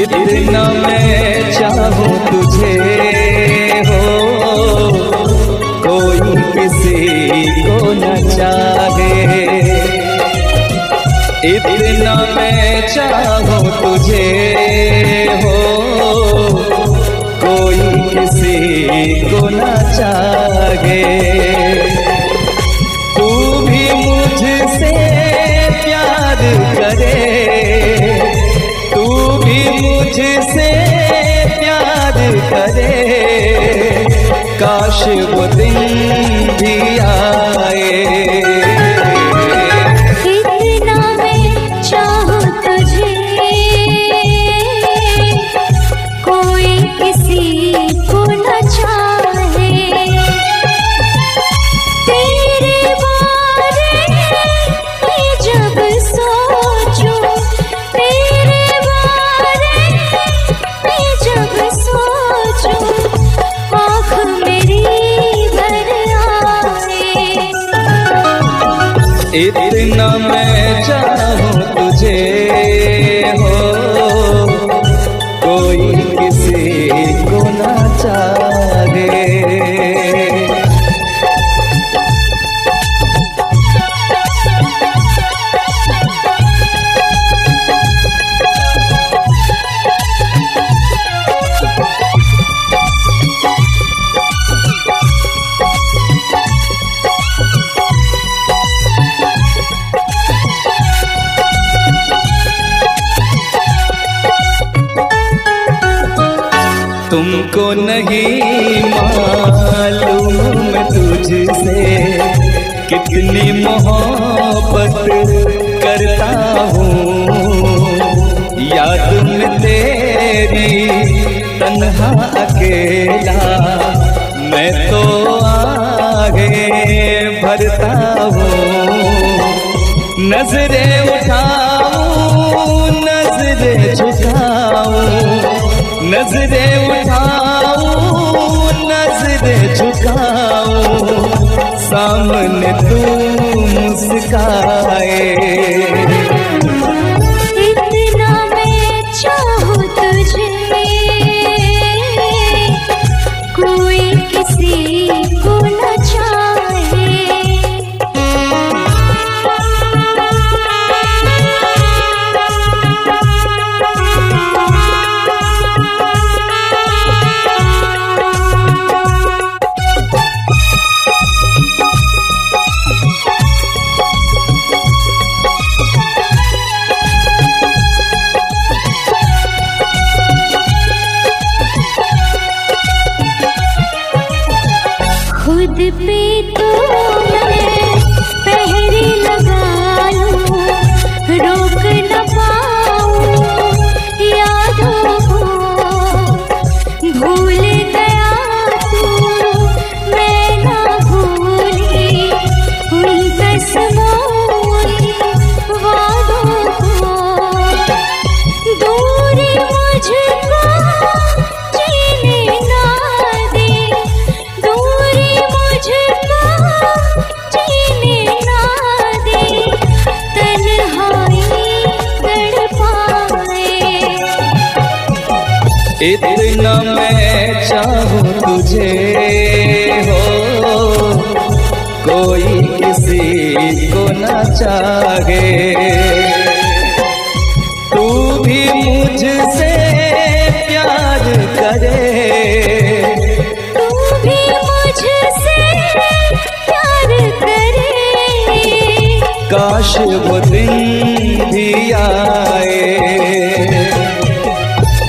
इतना मैं चाहूं तुझे हो, कोई किसी को न चाहे। इतना मैं चाहूं तुझे हो, कोई किसी को न चाहे। तू भी मुझसे प्यार करे, तू भी मुझसे प्यार करे, काश वो दिन भी आए। इतना मैं चाहूं तुझे, कोई किसी को न चाहे। तेरे बारे में जब सोचूं, तेरे बारे में जब सोचूं, आँख मेरी भर आए। इतना मैं चाहूं तुझे हो, कोई किसी को न चाहे। तुमको नहीं मालूम मैं तुझसे कितनी मोहब्बत करता हूँ। याद में तेरी तन्हा अकेला मैं तो आगे भरता हूँ। नजरें उठाऊं, नजरें झुकाऊं, नजरें उठाऊं, नजरें झुकाऊं, सामने तू मुस्काए। इतना मैं चाहूं तुझे, कोई किसी को न चाहे। खुद पे तो मैं पहरे लगा लूं, रोक न पाऊं यादों को। भूल गया तू, मैं ना भूली उन कसमों वादों को। दूरी मुझको जीने ना दे, दूरी मुझको जीने ना दे, तन्हाई तड़पाए। इतना मैं चाहूं तुझे हो, कोई किसी को न चाहे। तू भी मुझसे प्यार करे, तू भी मुझसे प्यार करे, काश वो दिन भी आए।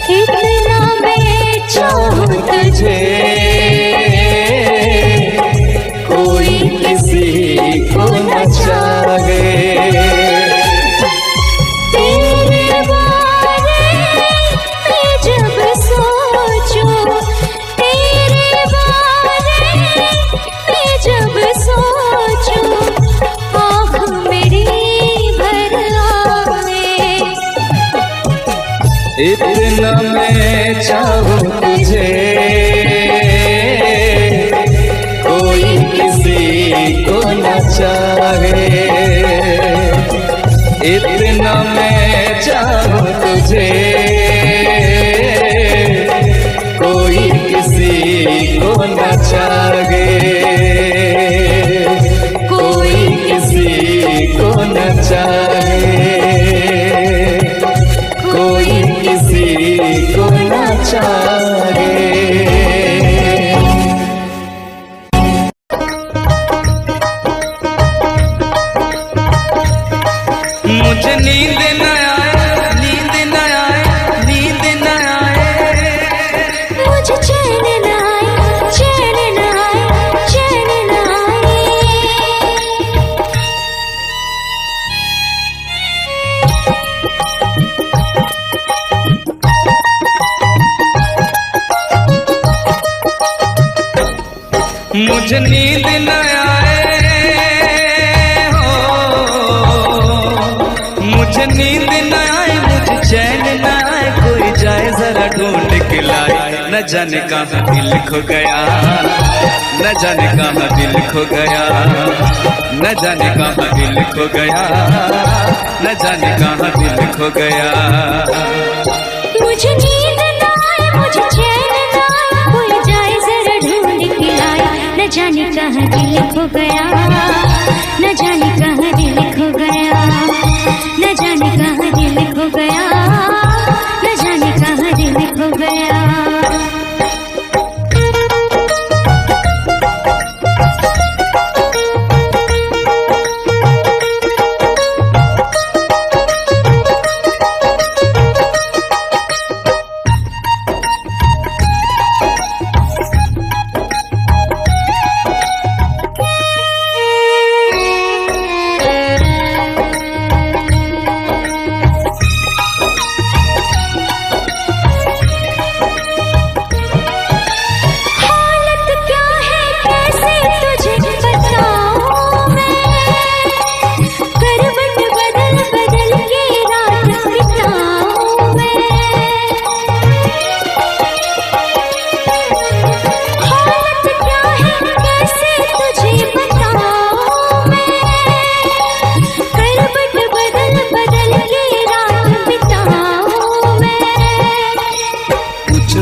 इतना मैं चाहूं तुझे, कोई किसी को न चाहे। तेरे बारे में जब सोचूं, तेरे बारे में जब सोचूं, आँख मेरी भर आए। इतना मैं चाहूं तुझे, कोई किसी को न चाहे। इतना मैं चाहूं तुझे। चाहे, कोई किसी को न चाहे, कोई किसी को न चाहे। मुझे नींद न आए, नींद न आए, नींद न आए, मुझे चैन न आए, चैन न आए, चैन न आए। मुझे नींद न आए हो, मुझे नींद न आए, मुझे चैन न आए, कोई जाए जरा ढूंढ के लाए। न जाने कहाँ दिल खो गया, न जाने कहाँ दिल खो गया, न जाने कहाँ दिल खो गया, न जाने कहाँ दिल खो गया। मुझे नींद न आए, मुझे चैन न आए, कोई जाए जरा ढूंढ के लाए। न जाने कहाँ दिल खो गया, न जाने कहाँ दिल खो गया, न जाने कहाँ दिल खो गया, न जाने कहाँ दिल खो गया।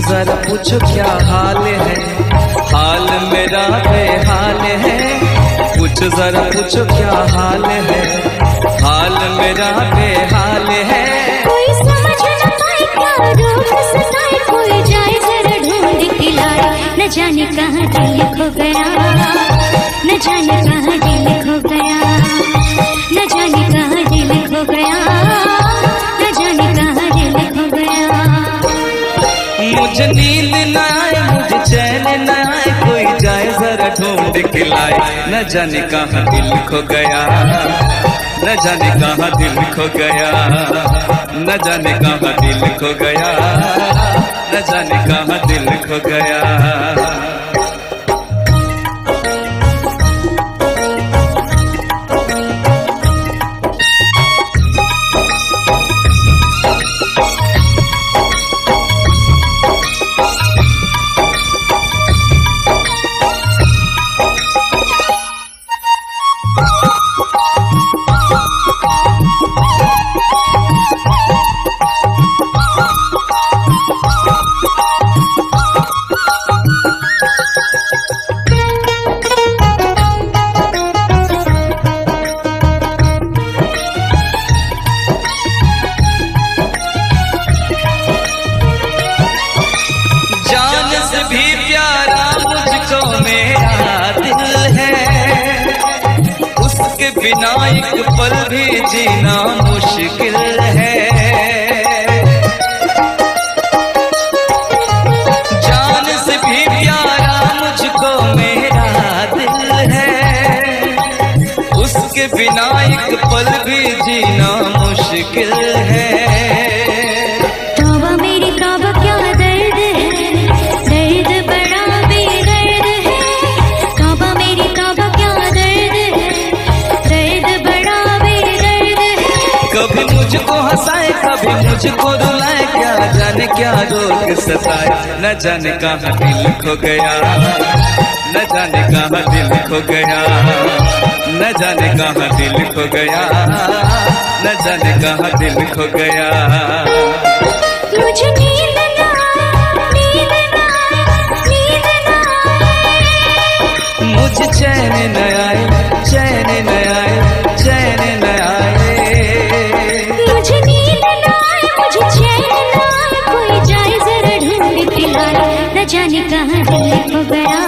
जरा पूछो क्या हाल है, हाल मेरा बेहाल है। पूछो जरा पूछो क्या हाल है, हाल मेरा बेहाल है। कोई समझ न पाए क्या रोग सताए, कोई जाए जरा ढूंढ के लाए। न जाने कहाँ दिल खो गया, न जाने कहाँ दिल खो गया, न जाने कहाँ दिल खो गया, न जाने कहाँ दिल खो गया। मुझे नींद न आए, मुझे चैन न आए, कोई जाए जरा ढूंढ के लाए। न जाने कहाँ दिल खो गया, न जाने कहाँ दिल खो गया, न जाने कहाँ दिल खो गया, न जाने कहाँ दिल खो गया। बिना एक पल भी जीना मुश्किल है। जान से भी प्यारा मुझको मेरा दिल है, उसके बिना एक पल भी जीना मुश्किल है। तौबा मेरी तौबा क्या दर्द है, दर्द बड़ा बेदर्द है। तौबा मेरी तौबा क्या दर्द है, दर्द बड़ा बेदर्द है। कभी मुझको हंसाए कभी मुझको रुलाए, क्या जाने क्या रोग सताए। न जाने कहाँ दिल खो गया, न जाने कहाँ दिल खो गया, न जाने कहाँ दिल खो गया, न जाने कहाँ दिल खो गया। मुझे नींद ना आए, नींद ना आए, नींद ना आए। मुझे चैन न आए, चैन न आए, चैन न आए। मुझे नींद न आए, मुझे चैन न आए, कोई जाए जरा ढूंढ के लाए। न जाने कहाँ दिल खो गया,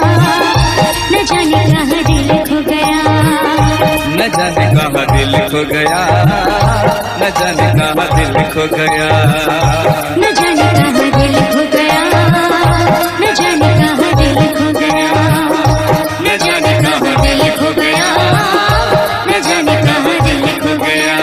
न जाने कहाँ दिल खो गया, न जाने कहाँ दिल खो गया, न जाने कहाँ दिल खो गया, न जाने कहाँ दिल खो गया, न जाने कहाँ दिल खो गया, न जाने कहाँ दिल खो गया, न जाने कहाँ दिल खो गया।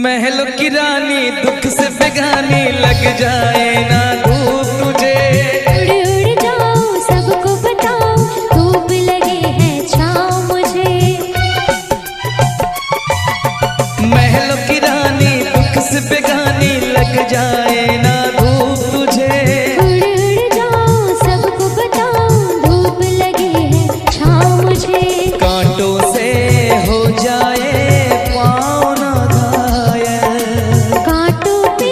महलों की रानी दुख से बेगानी लग जाए ना धूप तुझे। उड़ उड़ जाओ सबको बताओ धूप लगे है छाँव मुझे। महलों की रानी दुख से बेगानी लग जाए ना धूप तुझे। उड़ उड़ जाओ सबको बताओ धूप लगे है छाँव मुझे। कांटों से हो जाए पाँव ना घायल, कांटों पे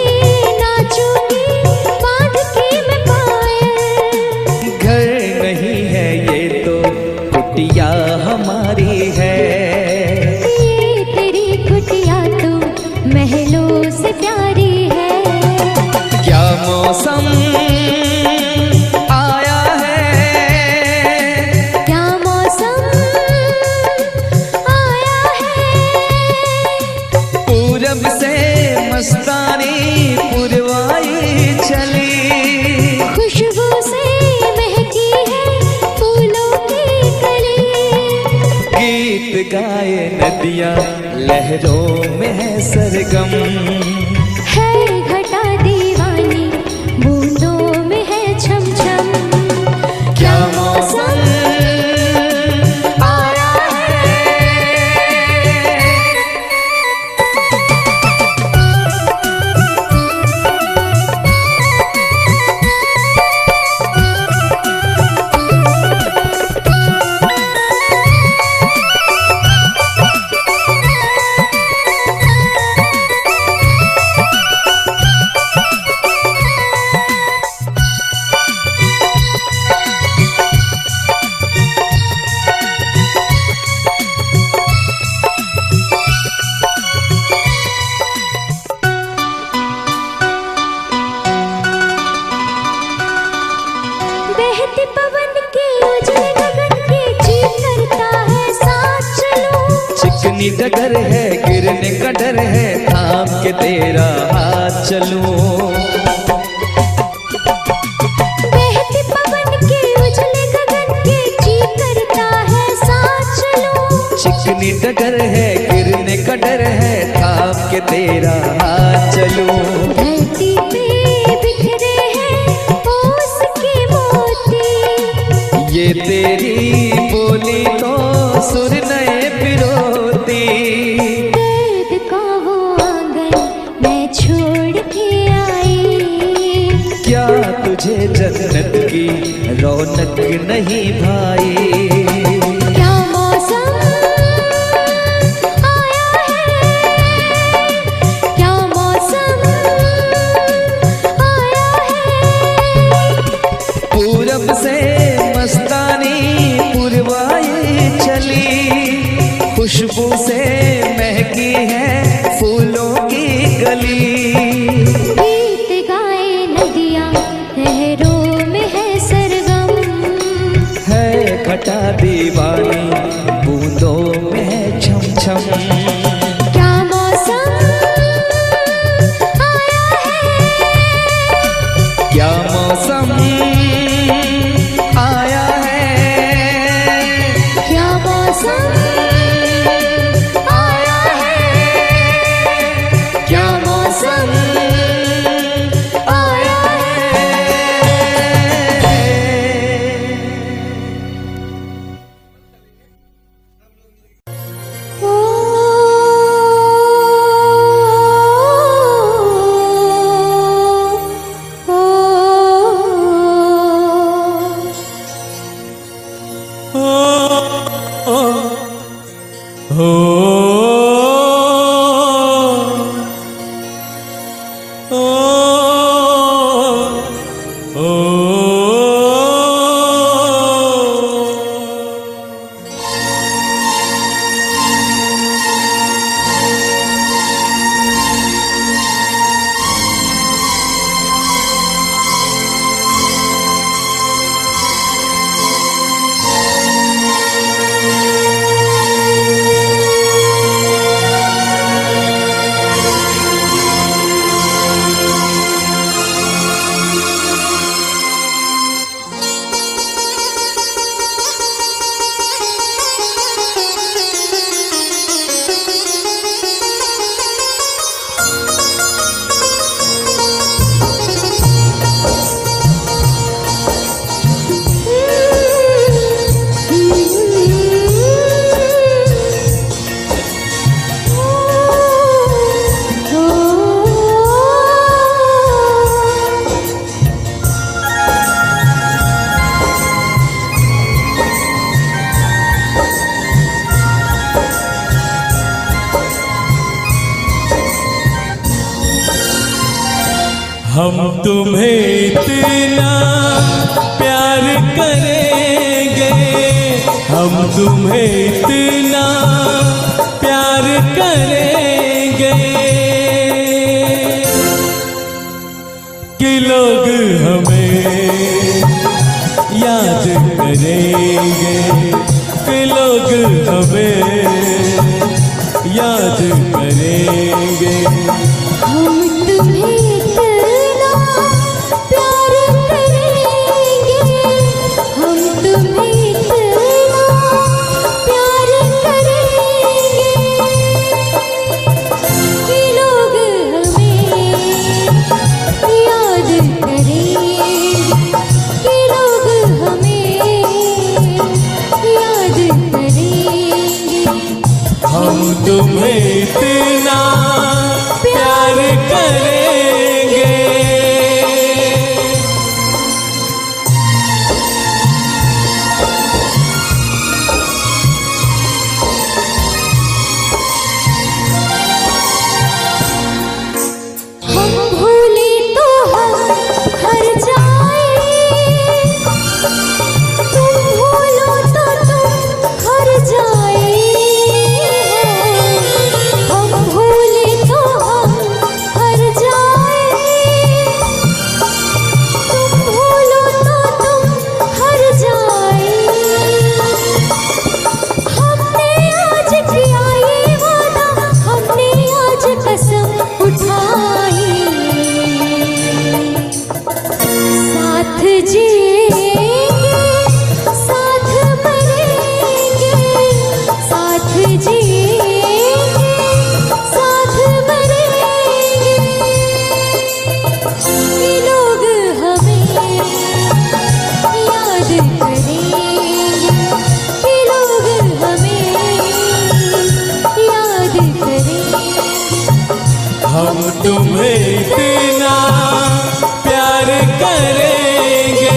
नाचूंगी बांध के मैं पायल। घर नहीं है ये तो कुटिया हमारी है। ये तेरी कुटिया तो महलों से प्यारी है। क्या मौसम आया है, क्या मौसम आया है। पूरब से मस्तानी पुरवाई चली। खुशबू से महकी है फूलों की कली। गीत गाए नदियाँ लहरों में है सरगम। है घटा दीवानी बूंदों में है छम छम। क्या मौसम आया है। डगर है, गिरने का डर है, थाम के तेरा हाथ चलूं। बहते पवन के उजले गगन के जी करता है साथ चलूं। चिकनी डगर है, गिरने का डर है, थाम के तेरा हाथ चलूं। धरती पे बिखरे हैं ओस के मोती, ये तेरी बोली तो सुर नए पिरोती। दर्द का वो आंगन मैं छोड़ के आई, क्या तुझे जन्नत की रौनक नहीं भाई? क्या मौसम आया है, क्या मौसम आया है। पूरब से मस्तानी पुरवाई चली, खुशबू से महकी है फूलों की गली। गीत गाए नदियाँ लहरों में है सरगम, है घटा दीवानी बूंदों में है छम छम। क्या मौसम आया है, क्या मौसम आया है, क्या मौसम आया है, क्या मौसम आया है। ओ, हम तुम्हें इतना प्यार करेंगे, हम तुम्हें इतना प्यार करेंगे कि लोग हमें याद करेंगे, कि लोग हमें याद करेंगे। हम तुम्हें इतना प्यार करेंगे, हम तुम्हें इतना प्यार करेंगे कि लोग हमें याद करेंगे, कि लोग हमें याद करेंगे। हम तुम्हें इतना प्यार करेंगे, हम तुम्हें इतना प्यार करेंगे।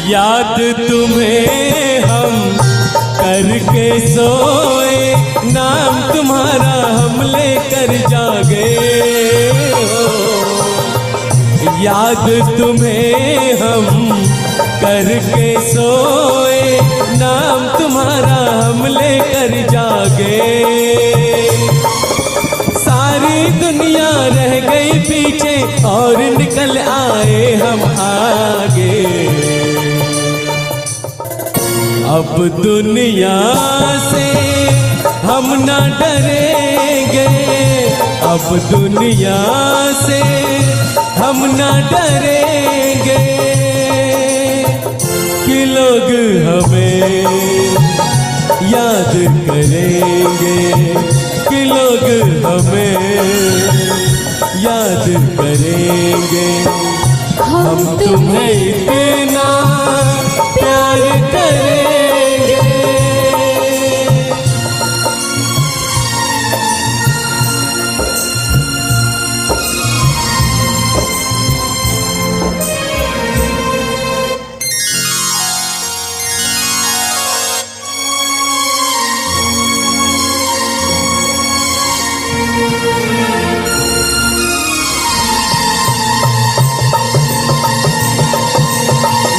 याद तुम्हें हम करके सोए, नाम तुम्हारा हम लेकर जागे हो। याद तुम्हें हम करके सोए, नाम तुम्हारा हम लेकर जागे। सारी दुनिया रह गई पीछे और निकल आए हम आगे। अब दुनिया से हम न डरेंगे, अब दुनिया से हम न डरेंगे कि लोग हमें याद करेंगे, कि लोग हमें याद करेंगे। हम तुम्हें इतना प्यार करेंगे।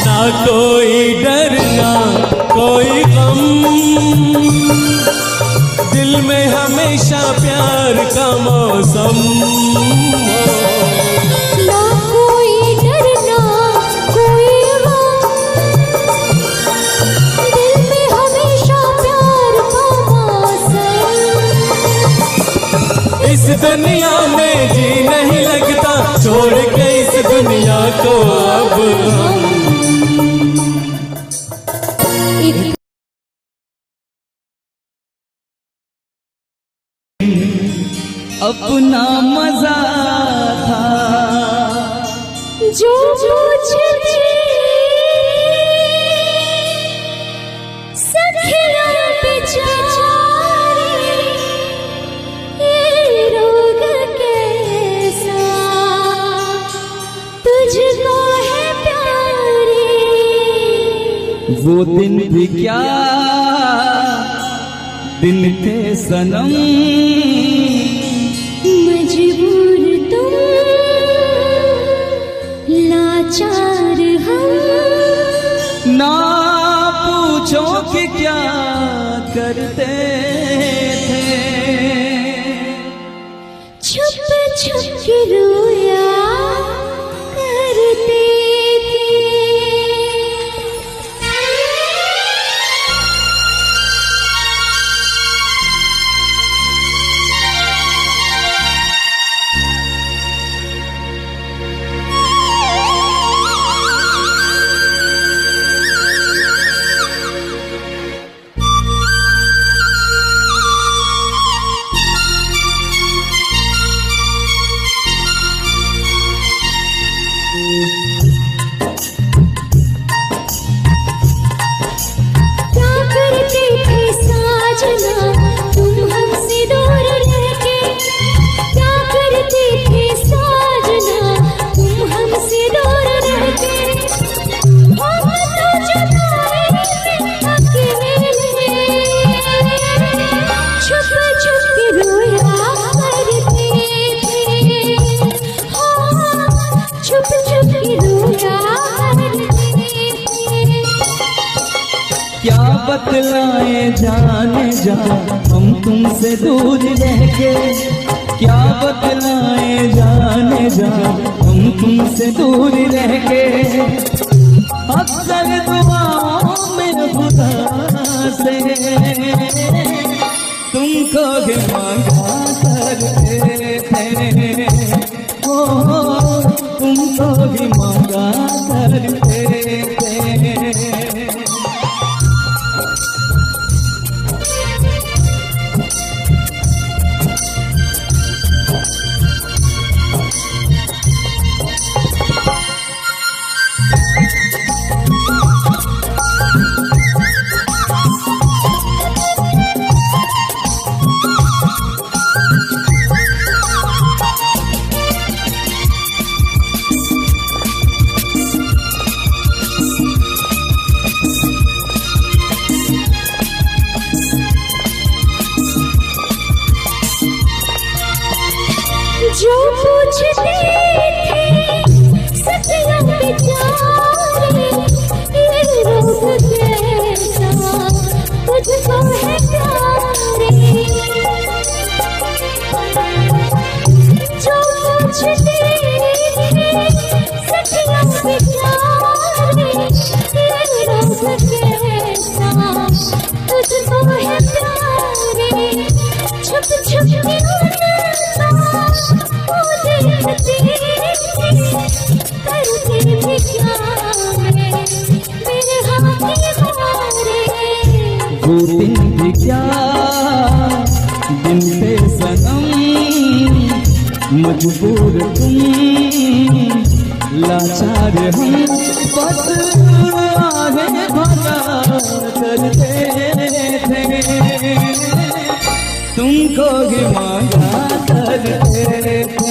ना कोई डर ना कोई गम, दिल में हमेशा प्यार का मौसम। ना कोई डर ना कोई गम, दिल में हमेशा प्यार का मौसम। इस दुनिया में जी नहीं लगता, छोड़ के इस दुनिया को अब हम। अपना मजा था जो मुझे सखिया बेचारी, ये रोग कैसा तुझको है प्यारी। वो दिन भी क्या दिन थे सनम, मजबूर तुम लाचार हम। ना पूछो कि क्या करते थे, छुप छुप के रोया करते थे। क्या बतलाए जाने जा हम तुमसे दूर रह के, क्या बतलाए जाने जा हम तुमसे दूर रह के। अक्सर दुआओं में खुदा से तुमको भी मांगा करते थे, ओ तुमको भी मांगा करते थे। जो पूछते थे सखियों बेचारे ये रोग कैसा तुझको है प्यारे। जो पूछते थे सखियों बेचारे ये रोग कैसा तुझको है प्यारे। छुप छुप के देखते करते भी क्या मैं मेरे हाथ हारे। वो दिन भी क्या दिन पे सनम मजबूर तुम लाचार हम बस आगे भगा करते थे तुमको ही मांगा करते थे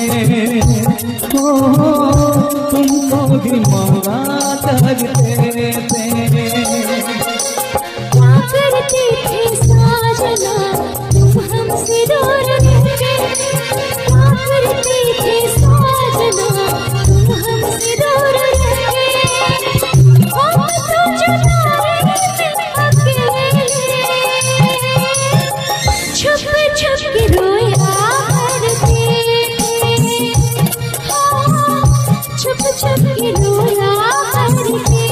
हो तुमको भी मांगा करते थे। क्या करते थे साजना तुम हमसे दूर रह के। क्या करते थे साजना तुम हमसे दूर रह के। हम तो जुदा रहते अकेले छुप छुप के रोया करते थे। छुप छुप के रोया करते थे।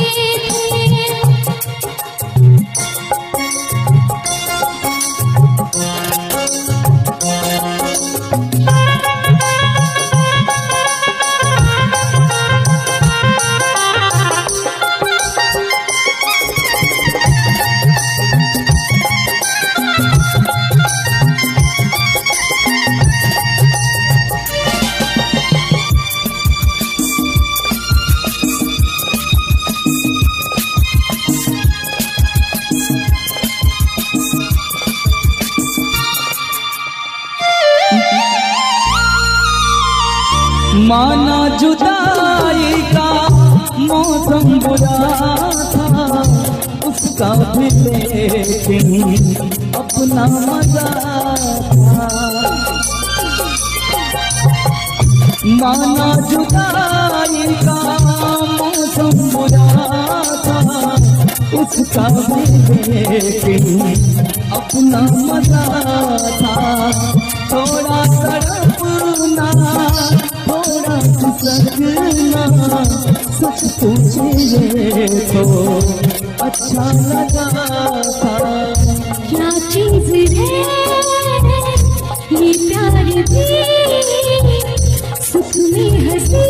माना जुदाई का मौसम बुरा था उसका भी लेकिन अपना मजा था। माना जुदाई का मौसम बुरा था उसका भी लेकिन अपना मजा था। थोड़ा तड़पना थोड़ा सकना सच पूछिए तो अच्छा लगा था। क्या चीज है ये प्यार भी सुख में हंसी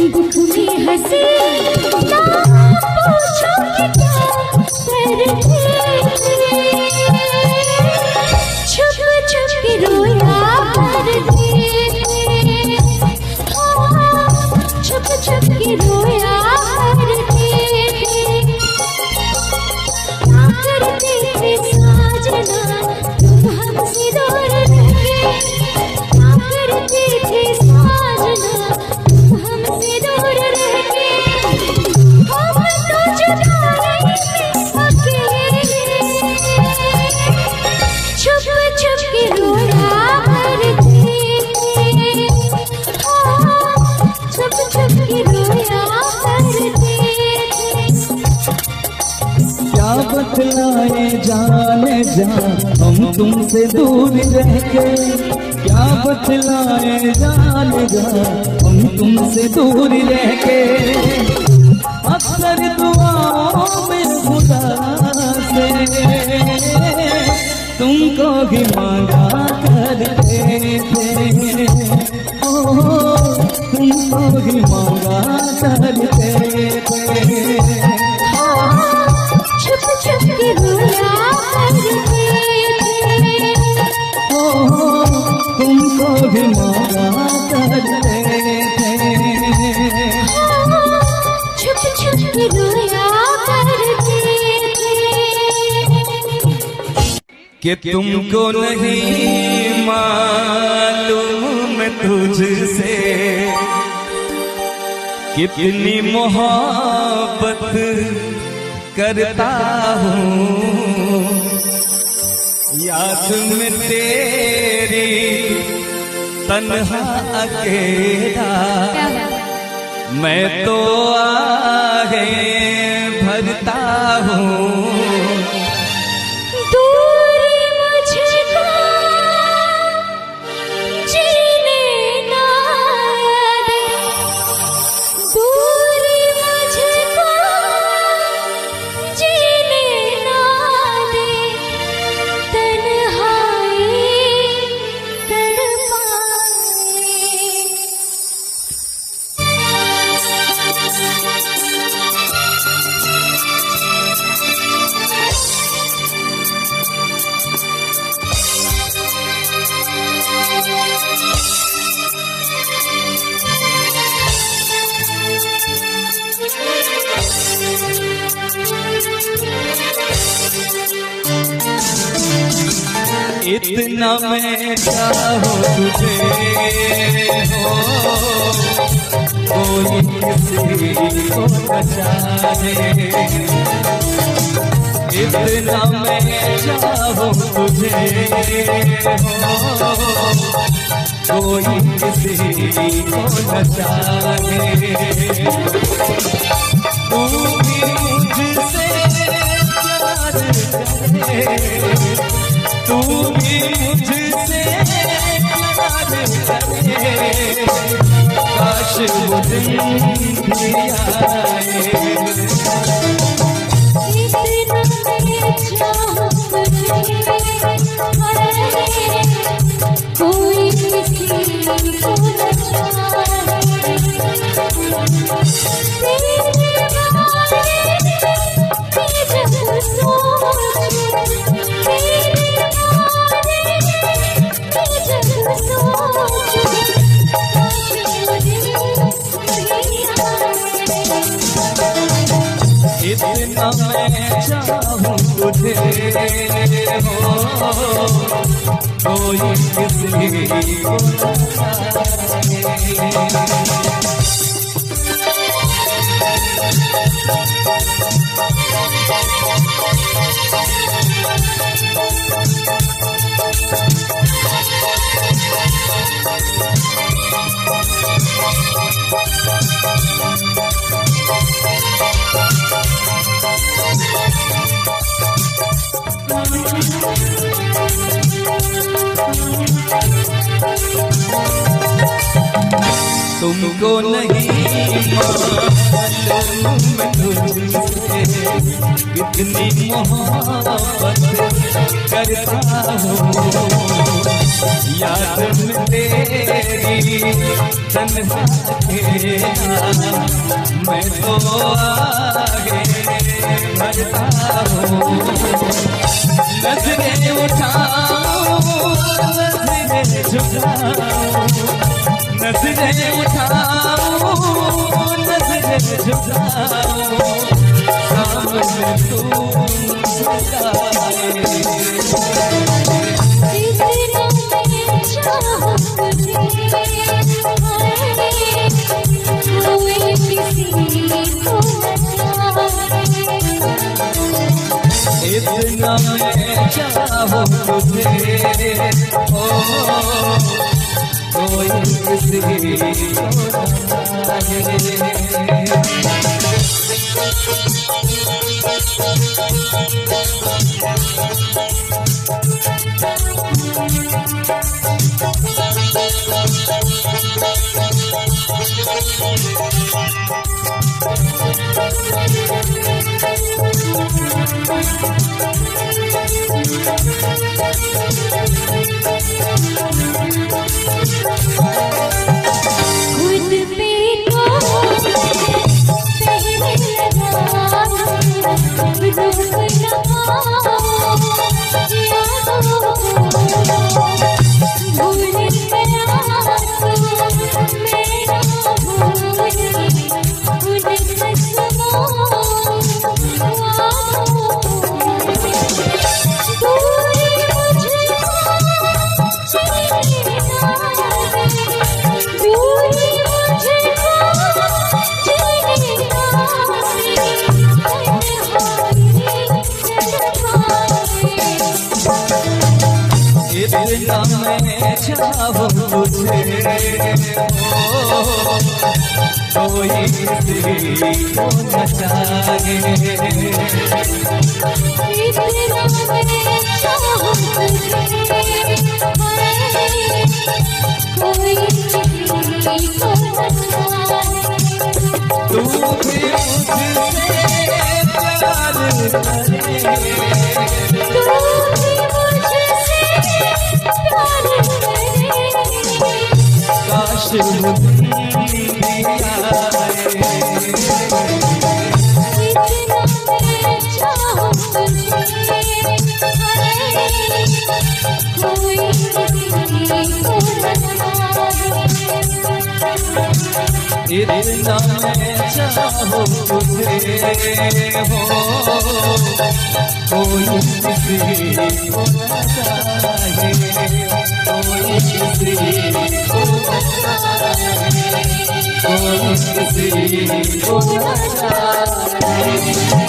दुख में हंसी। ना पूछो कि क्या करते छुप छुप के रोया करते। छुप छुप के रोया करते क्या करते थे साजना तुम हमसे दूर रह के। क्या करते थे साजना तुम हमसे दूर रह के। हम तो जुदा रहते अकेले छुप छुप के रोया करते। छुप छुप के रोया करते। क्या बतलाए जाने जा हम तुमसे दूर रह के। क्या बतलाए जाने जा हम तुमसे दूर रह के। अक्सर दुआओं में खुदा से तुमको भी मांगा करते थे ओ तुमको भी मांगा करते थे। छुप छुप के रोया करते ओ तुमको भी मांगा करते थे। छुप छुप के रोया करते कि तुमको नहीं मालूम मैं तुझसे कितनी मोहब्बत करता हूँ। याद में तेरी तन्हा अकेला क्या बात। मैं तो आहें भरता हूँ, दूरी मुझको जीने ना दे, दूरी मुझको जीने ना दे, तन्हाई इतना मैं चाहूँ तुझे हो, कोई किसी को न चाहे। इतना मैं चाहूँ तुझे हो, कोई किसी को न चाहे। तू भी मुझसे प्यार करे, तू भी मुझसे प्यार करे, काश वो दिन भी आए। कोई किसी को न चाहे, तेरे बारे में जब सोचूं, तेरे बारे में जब सोचूं, काश वो दिन भी आए। इतना मैं चाहूँ तुझे हो, कोई किसी को न चाहे। तुमको नहीं मालूम मैं तुझसे कितनी मोहब्बत करता हूँ। याद में तेरी तन्हा अकेला मैं तो आगे बढ़ता हूँ। नजरें उठाऊं नजरें झुकाऊं, नजरें उठाऊं नजरें झुकाऊं, सामने तू झुकाए। इतना मैं चाहूँ तुझे, कोई किसी को न चाहे। इतना मैं चाहूँ तुझे हो, कोई किसी को न चाहे। खुद पे तो पहले लगा दुख लगाओ, भूल गया तो मेरा भूल, उन कसमों इतना मैं चाहूं तुझे हो, कोई किसी को न चाहे। इतना मैं चाहूं तुझे, कोई किसी को न चाहे। तू भी मुझसे प्यार करे, काश इतना मैं चाहूं तुझे हो, कोई किसी को न चाहे, कोई किसी को न चाहे, कोई किसी को न चाहे।